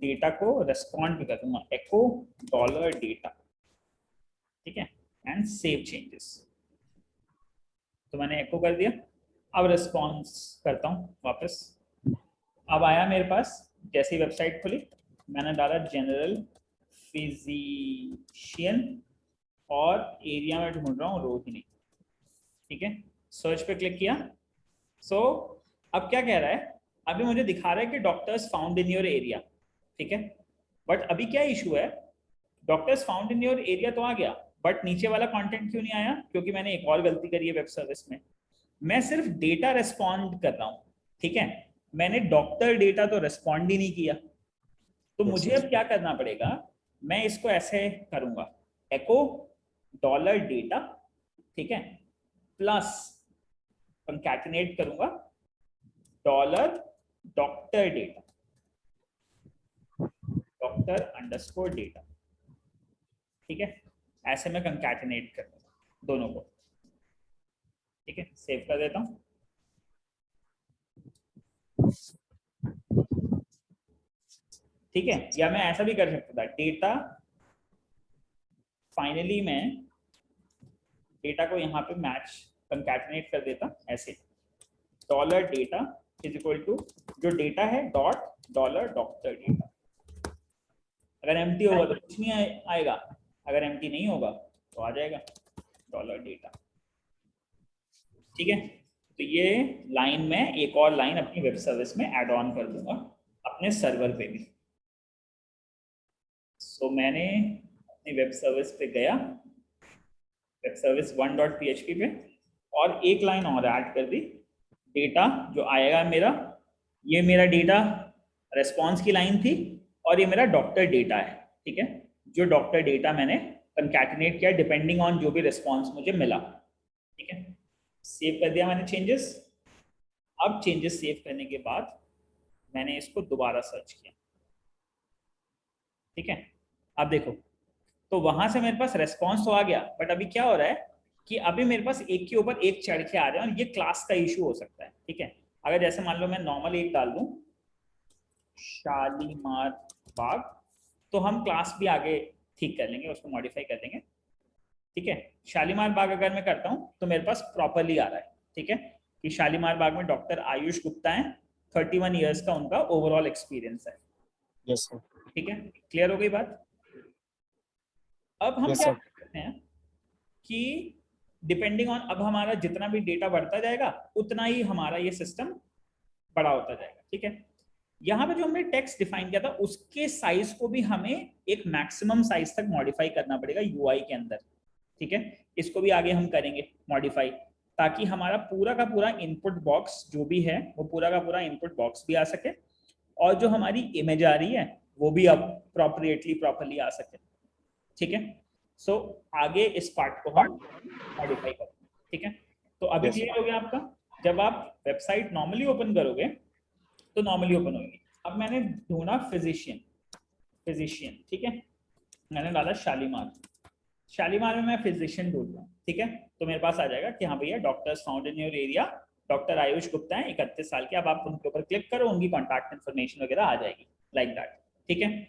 डेटा को रेस्पॉन्ड भी कर दूंगा, एको डॉलर डेटा। ठीक है, एंड सेव चेंजेस, तो मैंने एको कर दिया। अब रिस्पॉन्स करता हूँ वापस। अब आया मेरे पास, जैसी वेबसाइट खुली मैंने डाला जनरल फिजिशियन, और एरिया में ढूंढ रहा हूँ रोहिणी। ठीक है, सर्च पे क्लिक किया। सो अब क्या कह रहा है, अभी मुझे दिखा रहा है कि doctors found in your area. ठीक है, बट अभी क्या इशू है, doctors found in your area तो आ गया, बट नीचे वाला कंटेंट क्यों नहीं आया, क्योंकि मैंने एक और गलती करी है वेब सर्विस में, मैं सिर्फ डेटा रेस्पॉन्ड कर रहा हूँ। ठीक है, मैंने डॉक्टर डेटा तो रेस्पॉन्ड ही नहीं किया। तो yes, मुझे yes. अब क्या करना पड़ेगा, मैं इसको ऐसे करूंगा, एको डॉलर डेटा, ठीक है, प्लस कंकैटिनेट करूंगा dollar doctor data, doctor underscore data. ठीक है, ऐसे मैं कंकैटिनेट कर दूंगा दोनों को। ठीक है, सेव कर देता हूं। ठीक है, या मैं ऐसा भी कर सकता था, डेटा फाइनली मैं डेटा को यहाँ पे मैच कंकैटिनेट कर देता ऐसे, dollar data is equal to जो डेटा है डॉट डॉलर डॉक्टर डेटा। अगर एम्प्टी होगा तो कुछ नहीं आएगा, अगर एम्प्टी नहीं होगा तो आ जाएगा डॉलर डेटा। ठीक है, तो ये लाइन में एक और लाइन अपनी वेब सर्विस में ऐड ऑन कर दूंगा अपने सर्वर पे भी। सो मैंने अपनी वेब सर्विस पे गया, वेब सर्विस 1.php पे, और एक लाइन और ऐड कर दी, डेटा जो आएगा मेरा, ये मेरा डेटा रेस्पॉन्स की लाइन थी, और ये मेरा डॉक्टर डेटा है। ठीक है, जो डॉक्टर डेटा मैंने कंकैटिनेट किया डिपेंडिंग ऑन जो भी रिस्पॉन्स मुझे मिला। ठीक है, सेव कर दिया मैंने चेंजेस। अब चेंजेस सेव करने के बाद मैंने इसको दोबारा सर्च किया। ठीक है, अब देखो, तो वहां से मेरे पास रेस्पॉन्स तो आ गया, बट अभी क्या हो रहा है कि अभी मेरे पास एक के ऊपर एक चढ़ के आ रहे हैं, और ये क्लास का इशू हो सकता है। ठीक है, अगर जैसे मान लो मैं नॉर्मल एक डाल दूं शालीमार बाग, तो हम क्लास भी आगे ठीक कर लेंगे, उसको मॉडिफाई कर देंगे। ठीक है, शालीमार बाग अगर मैं करता हूं तो मेरे पास प्रॉपरली आ रहा है। ठीक है, कि शालीमार बाग में डॉक्टर आयुष गुप्ता है, 31 ईयर्स का उनका ओवरऑल एक्सपीरियंस है। Yes, sir. ठीक है, क्लियर हो गई बात। अब हम Yes, क्या sir. कर सकते हैं कि डिपेंडिंग ऑन, अब हमारा जितना भी डेटा बढ़ता जाएगा उतना ही हमारा ये सिस्टम बड़ा होता जाएगा। ठीक है, यहाँ पे जो हमने टेक्स्ट डिफाइन किया था उसके साइज को भी हमें एक मैक्सिमम साइज तक मॉडिफाई करना पड़ेगा यूआई के अंदर। ठीक है, इसको भी आगे हम करेंगे मॉडिफाई, ताकि हमारा पूरा का पूरा इनपुट बॉक्स जो भी है वो पूरा का पूरा इनपुट बॉक्स भी आ सके, और जो हमारी इमेज आ रही है वो भी अब प्रॉपरली आ सके। ठीक है, सो आगे इस पार्ट को हम मॉडिफाई करेंगे। ठीक है, तो अभी Yes, sir. क्लियर हो गया आपका। जब आप वेबसाइट नॉर्मली ओपन करोगे तो नॉर्मली ओपन होगी। अब मैंने ढूंढा फिजिशियन, फिजिशियन, ठीक है, मैंने डाला शालीमार, शालीमार में मैं फिजिशियन ढूंढ रहा हूँ, ठीक है, तो मेरे पास आ जाएगा कि हाँ भैया doctors found in your area, doctor Ayush Gupta है 31 साल के। अब आप उनके ऊपर क्लिक करो, उनकी कॉन्टैक्ट इन्फॉर्मेशन वगैरह आ जाएगी, लाइक दैट, ठीक है।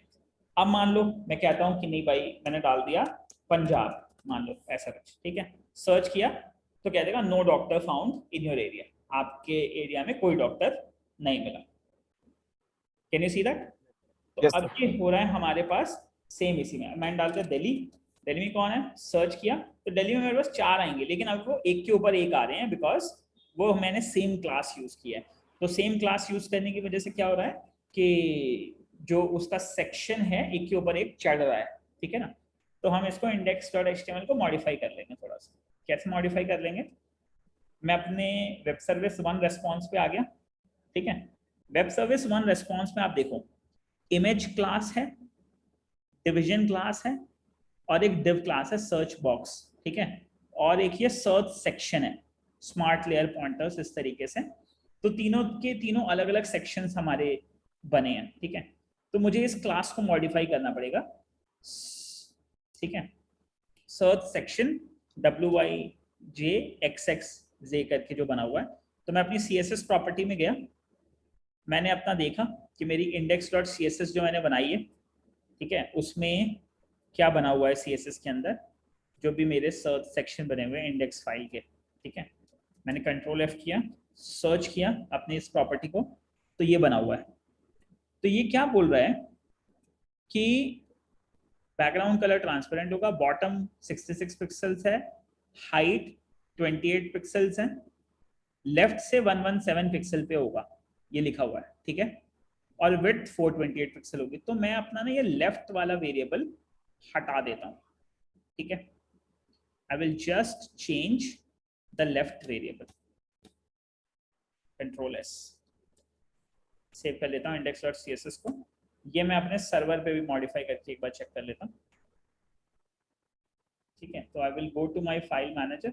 अब मान लो मैं कहता हूँ कि नहीं भाई मैंने डाल दिया पंजाब, मान लो ऐसा कुछ, ठीक है, सर्च किया तो कह देगा no doctor found in your area, आपके एरिया में कोई डॉक्टर नहीं मिला। Can you see that? तो यस अब सर। ये हो रहा है हमारे पास सेम इसी में। मैंने डाल दिया दिल्ली, दिल्ली में कौन है, सर्च किया तो दिल्ली में मेरे पास 4 आएंगे, लेकिन अब वो एक के ऊपर एक आ रहे हैं बिकॉज वो मैंने सेम क्लास यूज किया है। तो सेम क्लास यूज करने की वजह से क्या हो रहा है कि जो उसका सेक्शन है एक के ऊपर एक चढ़ रहा है, ठीक है ना। तो हम इसको index.html को मॉडिफाई कर लेंगे थोड़ा सा। कैसे मॉडिफाई कर लेंगे, मैं अपने वेब सर्विस 1 रेस्पॉन्स पे आ गया, ठीक है। वेब सर्विस 1 रेस्पॉन्स में आप देखो इमेज क्लास है, डिवीजन क्लास है, और एक div क्लास है सर्च बॉक्स, ठीक है, और एक ये सर्च सेक्शन है, स्मार्ट लेयर पॉइंटर्स, इस तरीके से। तो तीनों के तीनों अलग अलग सेक्शंस हमारे बने हैं, ठीक है। तो मुझे इस क्लास को मॉडिफाई करना पड़ेगा, ठीक है। सर्च सेक्शन WYJXXZ करके जो बना हुआ है, तो मैं अपनी CSS प्रॉपर्टी में गया, मैंने अपना देखा कि मेरी index.css जो मैंने बनाई है, ठीक है, उसमें क्या बना हुआ है CSS के अंदर, जो भी मेरे सर्च सेक्शन बने हुए हैं इंडेक्स फाइल के, ठीक है। मैंने Ctrl F किया, सर्च किया अपनी इस प्रॉपर्टी को, तो ये बना हुआ है। तो ये क्या बोल रहा है कि बैकग्राउंड कलर ट्रांसपेरेंट होगा, बॉटम 66 पिक्सल्स है, हाइट 28 पिक्सल्स है, लेफ्ट से 117 पिक्सल पे होगा, ये लिखा हुआ है, ठीक है, और विड्थ 428 पिक्सल होगी। तो मैं अपना ना ये लेफ्ट वाला वेरिएबल हटा देता हूँ, ठीक है। I will just change the left variable, Control S, save कर लेता हूँ index.css को। ये मैं अपने सर्वर पे भी मॉडिफाई करके एक बार चेक कर लेता हूँ, ठीक है। तो I will go to my file manager,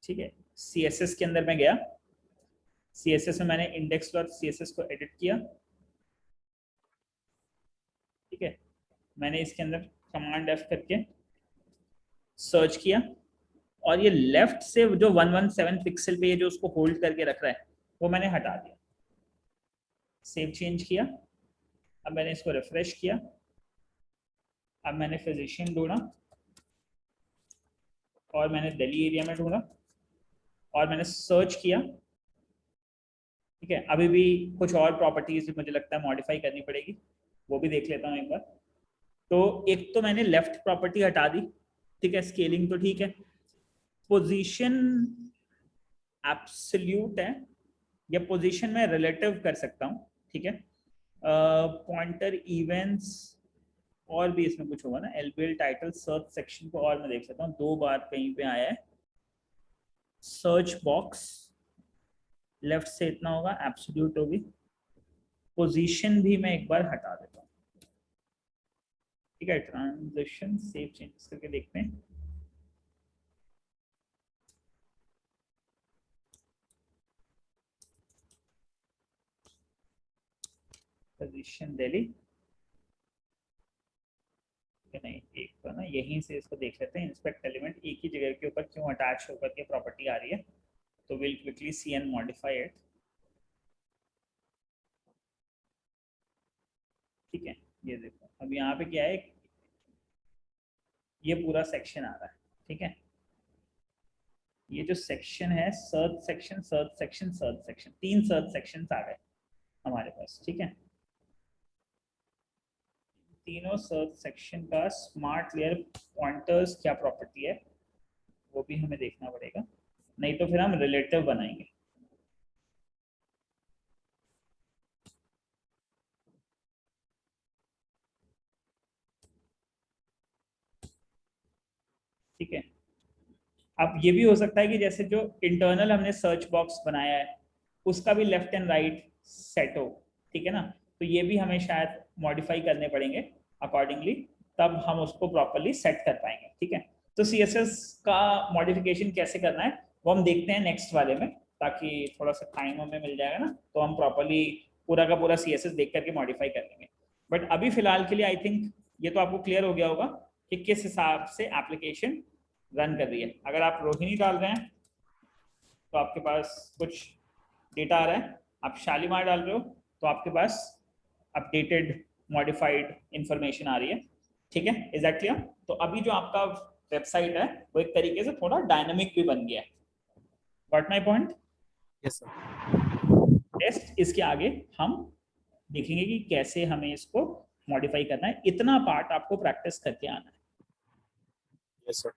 ठीक है, CSS के अंदर मैं गया, CSS में मैंने index.css को एडिट किया, ठीक है, मैंने इसके अंदर कमांड F करके सर्च किया, और ये लेफ्ट से जो 117 पिक्सल पे ये जो उसको होल्ड करके रख रहा है वो मैंने हटा दिया, सेव चेंज किया। अब मैंने इसको रिफ्रेश किया, अब मैंने फिजिशियन ढूंढा, और मैंने दिल्ली एरिया में ढूंढा, और मैंने सर्च किया, ठीक है। अभी भी कुछ और प्रॉपर्टीज मुझे लगता है मॉडिफाई करनी पड़ेगी, वो भी देख लेता हूँ एक बार। तो एक तो मैंने लेफ्ट प्रॉपर्टी हटा दी, ठीक है, स्केलिंग तो ठीक है, पोजीशन एब्सोल्यूट है, या पोजीशन में रिलेटिव कर सकता हूँ, ठीक है। पॉइंटर इवेंट्स, और भी इसमें कुछ होगा ना, LBL टाइटल सर्च सेक्शन को, और मैं देख सकता हूँ 2 बार कहीं पे आया है, सर्च बॉक्स लेफ्ट से इतना होगा, एब्सोल्यूट होगी, पोजीशन भी मैं एक बार हटा देता हूँ, ठीक है। ट्रांजिशन सेव चेंजेस करके देखते हैं, पोजीशन दिल्ली, नहीं, एक तो ना यहीं से इसको देख लेते हैं, इंस्पेक्ट एलिमेंट एक ही जगह के ऊपर क्यों अटैच होकर के प्रॉपर्टी आ रही है, तो will quickly see and modify it, ठीक है। ये देखो अब यहाँ पे क्या है, ये पूरा सेक्शन आ रहा है, ठीक है, ये जो सेक्शन है search section, search section, search section, 3 search section आ गए हमारे पास, ठीक है। तीनों सर्च सेक्शन का स्मार्ट लेयर पॉइंटर्स क्या प्रॉपर्टी है वो भी हमें देखना पड़ेगा, नहीं तो फिर हम रिलेटिव बनाएंगे, ठीक है। अब ये भी हो सकता है कि जैसे जो इंटरनल हमने सर्च बॉक्स बनाया है उसका भी लेफ्ट एंड राइट सेट हो, ठीक है ना, तो ये भी हमें शायद मॉडिफाई करने पड़ेंगे अकॉर्डिंगली, तब हम उसको प्रॉपरली सेट कर पाएंगे, ठीक है। तो CSS का मॉडिफिकेशन कैसे करना है वो हम देखते हैं नेक्स्ट वाले में, ताकि थोड़ा सा टाइम हमें मिल जाएगा ना, तो हम प्रॉपरली पूरा का पूरा CSS देख करके मॉडिफाई कर लेंगे। बट अभी फिलहाल के लिए आई थिंक ये तो आपको क्लियर हो गया होगा कि किस हिसाब से एप्लीकेशन रन कर रही है। अगर आप रोहिणी डाल रहे हैं तो आपके पास कुछ डेटा आ रहा है, आप शालीमार डाल रहे हो तो आपके पास अपडेटेड मॉडिफाइड इंफॉर्मेशन आ रही है। ठीक है, इज दैट क्लियर? तो अभी जो आपका वेबसाइट है वो एक तरीके से थोड़ा डायनामिक भी बन गया है। Got my point? Yes sir. Test इसके आगे हम देखेंगे कि कैसे हमें इसको मॉडिफाई करना है, इतना पार्ट आपको प्रैक्टिस करके आना है। Yes sir.